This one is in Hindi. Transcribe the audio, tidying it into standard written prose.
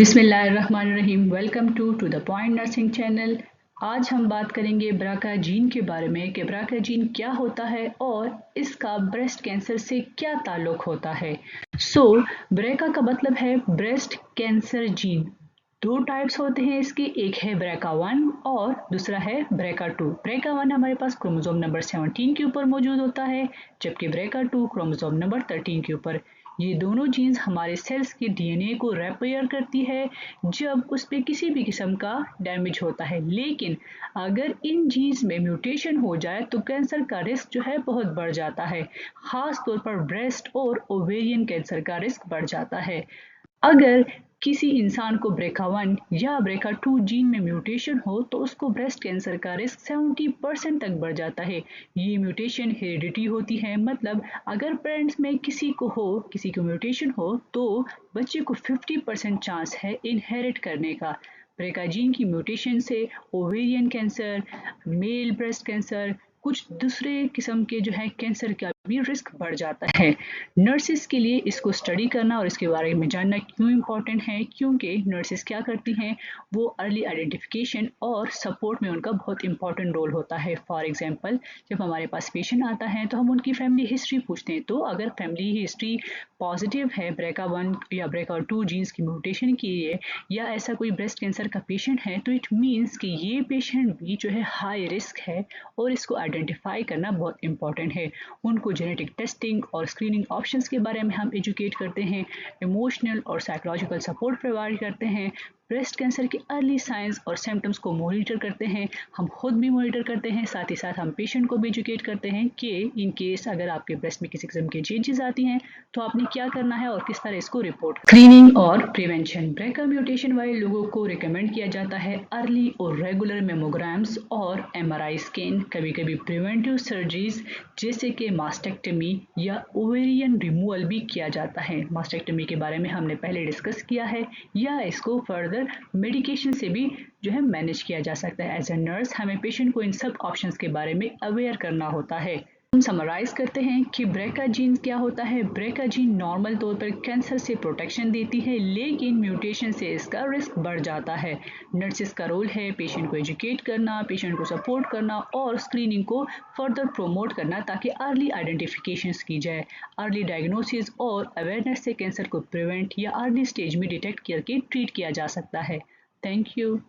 बिस्मिल्लाहिर्रहमानिर्रहीम। Welcome to the point nursing channel. आज हम बात करेंगे ब्राका जीन के बारे में कि ब्राका जीन क्या होता है और इसका ब्रेस्ट कैंसर से क्या ताल्लुक होता है। ब्रेका का मतलब है ब्रेस्ट कैंसर जीन। दो टाइप्स होते हैं इसके, एक है ब्रेका 1 और दूसरा है ब्रेका 2। ब्रेका 1 हमारे पास क्रोमोसोम नंबर 17 के ऊपर मौजूद होता है, जबकि ब्रेका 2 क्रोमोसोम नंबर 13 के ऊपर। ये दोनों जीन्स हमारे सेल्स के डीएनए को रिपेयर करती है जब उस पर किसी भी किस्म का डैमेज होता है। लेकिन अगर इन जीन्स में म्यूटेशन हो जाए तो कैंसर का रिस्क जो है बहुत बढ़ जाता है। खास तौर पर ब्रेस्ट और ओवेरियन कैंसर का रिस्क बढ़ जाता है। अगर किसी इंसान को ब्रेका 1 या ब्रेका 2 जीन में म्यूटेशन हो तो उसको ब्रेस्ट कैंसर का रिस्क 70% तक बढ़ जाता है। ये म्यूटेशन हेरिडिटी होती है, मतलब अगर पेरेंट्स में किसी को म्यूटेशन हो तो बच्चे को 50% चांस है इनहेरिट करने का। ब्रेका जीन की म्यूटेशन से ovarian cancer, male breast cancer, कुछ दूसरे किस्म के जो है कैंसर का भी रिस्क बढ़ जाता है। नर्सिस के लिए इसको स्टडी करना और इसके बारे में जानना क्यों इम्पोर्टेंट है, क्योंकि नर्सिस क्या करती हैं, वो अर्ली आइडेंटिफिकेशन और सपोर्ट में उनका बहुत इंपॉर्टेंट रोल होता है। फॉर एग्जांपल, जब हमारे पास पेशेंट आता है तो हम उनकी फैमिली हिस्ट्री पूछते हैं, तो अगर फैमिली हिस्ट्री पॉजिटिव है ब्रेका 1 या ब्रेका 2 जीन्स की म्यूटेशन की है या ऐसा कोई ब्रेस्ट कैंसर का पेशेंट है, तो इट मीन्स कि ये पेशेंट भी जो है हाई रिस्क है और इसको आइडेंटिफाई करना बहुत इंपॉर्टेंट है। उनको जेनेटिक टेस्टिंग और स्क्रीनिंग ऑप्शंस के बारे में हम एजुकेट करते हैं, इमोशनल और साइकोलॉजिकल सपोर्ट प्रोवाइड करते हैं, ब्रेस्ट कैंसर के अर्ली साइंस और सिम्टम्स को मॉनिटर करते हैं। हम खुद भी मॉनिटर करते हैं, साथ ही साथ हम पेशेंट को भी एजुकेट करते हैं कि इन केस अगर आपके ब्रेस्ट में किसी किस्म की चेंजेस आती हैं तो आपने क्या करना है और किस तरह इसको रिपोर्ट। स्क्रीनिंग और प्रिवेंशन। ब्रेका म्यूटेशन वाले लोगों को रिकमेंड किया जाता है अर्ली और रेगुलर मेमोग्राम्स और एमआरआई स्कैन, कभी कभी प्रिवेंटिव सर्जरीज जैसे कि मास्टेक्टमी या ओवेरियन रिमूवल भी किया जाता है। मास्टेक्टमी के बारे में हमने पहले डिस्कस किया है, या इसको फर्दर मेडिकेशन से भी जो है मैनेज किया जा सकता है। एज ए नर्स हमें पेशेंट को इन सब ऑप्शंस के बारे में अवेयर करना होता है। हम समराइज करते हैं कि ब्रेका जीन क्या होता है। ब्रेका जीन नॉर्मल तौर पर कैंसर से प्रोटेक्शन देती है, लेकिन म्यूटेशन से इसका रिस्क बढ़ जाता है। नर्सिस का रोल है पेशेंट को एजुकेट करना, पेशेंट को सपोर्ट करना और स्क्रीनिंग को फर्दर प्रोमोट करना ताकि अर्ली आइडेंटिफिकेशन की जाए। अर्ली डायग्नोसिस और अवेयरनेस से कैंसर को प्रिवेंट या अर्ली स्टेज में डिटेक्ट करके ट्रीट किया जा सकता है। Thank you.